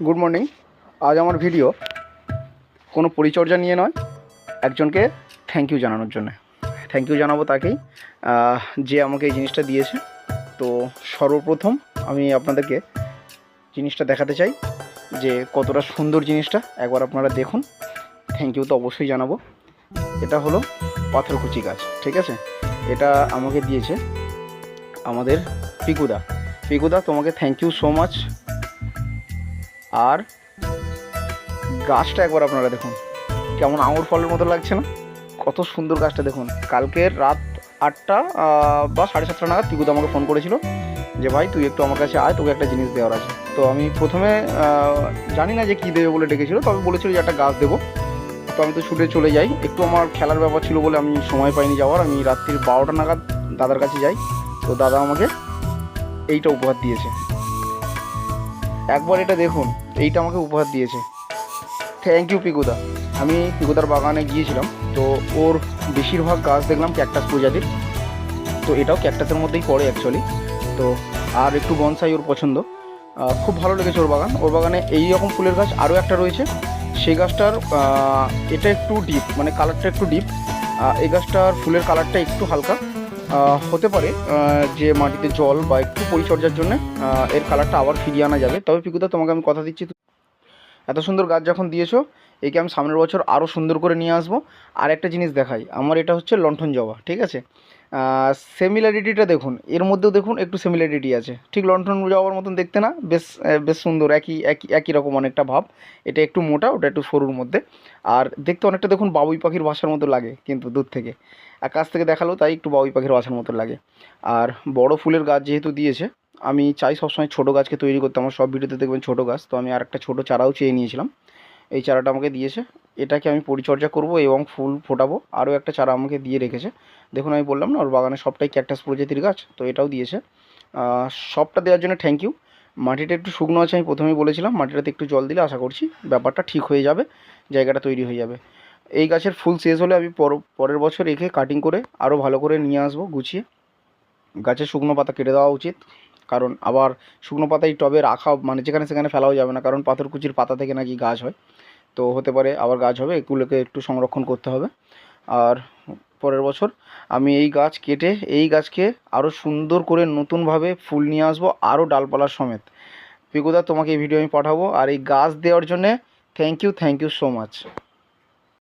Good morning. আজ আমার video কোনো পরিচর্যা নিয়ে নয়, একজনকে থ্যাংক ইউ জানানোর জন্য। থ্যাংক ইউ জানাবো তাকেই যে আমাকে এই জিনিসটা দিয়েছে। তো সর্বপ্রথম আমি আপনাদেরকে জিনিসটা দেখাতে চাই যে কতটা সুন্দর জিনিসটা, একবার আপনারা দেখুন। থ্যাংক ইউ তো অবশ্যই জানাবো। এটা হলো পাথরকুচি গাছ, ঠিক আছে? এটা আমাকে দিয়েছে আমাদের পিকুদা। পিকুদা, তোমাকে থ্যাংক ইউ সো মাচ। আর গাছটা একবার আপনারা দেখুন, কেমন আঙুর ফলের মতো লাগছে না? কত সুন্দর গাছটা দেখুন। কালকের রাত 8টা বা 7:30 নাগাদ পিকুদা আমাকে ফোন করেছিল যে ভাই তুই একটু আমার কাছে আয়, তোকে একটা জিনিস দেওয়ার আছে। তো আমি প্রথমে জানি না যে কী দেবে বলে ডেকেছিল, তবে বলেছিল যে একটা গাছ দেবো। তো আমি তো ছুটে চলে যাই, একটু আমার খেলার ব্যাপার ছিল বলে আমি সময় পাইনি যাওয়ার। আমি রাত্রির 12টা নাগাদ দাদার কাছে যাই। তো দাদা আমাকে এইটা উপহার দিয়েছে। একবার এটা দেখুন, এইটা আমাকে উপহার দিয়েছে। থ্যাংক ইউ পিকুদা। আমি পিকুদার বাগানে গিয়েছিলাম, তো ওর বেশিরভাগ গাছ দেখলাম ক্যাকটাস প্রজাতির। তো এটাও ক্যাকটাসের মধ্যেই পড়ে অ্যাকচুয়ালি। তো আর একটু বনসাই ওর পছন্দ। খুব ভালো লেগেছে ওর বাগান। ওর বাগানে এই রকম ফুলের গাছ আরও একটা রয়েছে। সেই গাছটার এটা একটু ডিপ, মানে কালারটা একটু ডিপ। এই গাছটার ফুলের কালারটা একটু হালকা। হতে পারে যে মাটিতে জল বা একটু পরিচর্যার জন্য এর কালারটা আবার ফিরিয়ে আনা যাবে। তবে পিকুদা, তোমাকে আমি কথা দিচ্ছি, এত সুন্দর গাছ যখন দিয়েছো, একে আমি সামনের বছর আরও সুন্দর করে নিয়ে আসবো। আর একটা জিনিস দেখাই, আমার এটা হচ্ছে লণ্ঠন জবা, ঠিক আছে? সিমিলারিটিটা দেখুন, এর মধ্যেও দেখুন একটু সিমিলারিটি আছে, ঠিক লণ্ঠন জবার মতন দেখতে না? বেশ সুন্দর, একই একই একই রকম অনেকটা ভাব। এটা একটু মোটা, ওটা একটু সরুর মধ্যে। আর দেখতে অনেকটা দেখুন বাবুই পাখির বাসার মতো লাগে, কিন্তু দূর থেকে আর কাছ থেকে দেখালেও তাই একটু বাবুই পাখির বাসার মতো লাগে। আর বড় ফুলের গাছ যেহেতু দিয়েছে, আমি চাই সবসময় ছোটো গাছকে তৈরি করতে। আমার সব ভিডিওতে দেখবেন ছোটো গাছ, তো আমি আর একটা ছোটো চারাও চেয়ে নিয়েছিলাম। এই চারাটা আমাকে দিয়েছে, এটাকে আমি পরিচর্যা করব এবং ফুল ফোটাবো। আরও একটা চারা আমাকে দিয়ে রেখেছে। দেখুন, আমি বললাম না ওর বাগানে সবটাই ক্যাকটাস প্রজাতির গাছ, তো এটাও দিয়েছে। সবটা দেওয়ার জন্য থ্যাংক ইউ। মাটিটা একটু শুকনো আছে, আমি প্রথমেই বলেছিলাম। মাটিটাতে একটু জল দিলে আশা করছি ব্যাপারটা ঠিক হয়ে যাবে, জায়গাটা তৈরি হয়ে যাবে। এই গাছের ফুল শেষ হলে আমি পরের বছর একে কাটিং করে আরও ভালো করে নিয়ে আসবো গুছিয়ে। গাছের শুকনো পাতা কেটে দেওয়া উচিত, কারণ আবার শুকনো পাতাই টবে রাখা, মানে যেখানে সেখানে ফেলাও যাবে না, কারণ পাথরকুচির পাতা থেকে নাকি গাছ হয়। তো হতে পারে আবার গাছ হবে, এগুলোকে একটু সংরক্ষণ করতে হবে। আর পরের বছর আমি এই গাছ কেটে এই গাছকে আরও সুন্দর করে নতুনভাবে ফুল নিয়ে আসবো, আরও ডালপালার সমেত। পিকুদা, তোমাকে এই ভিডিও আমি পাঠাবো। আর এই গাছ দেওয়ার জন্যে থ্যাংক ইউ সো মাচ।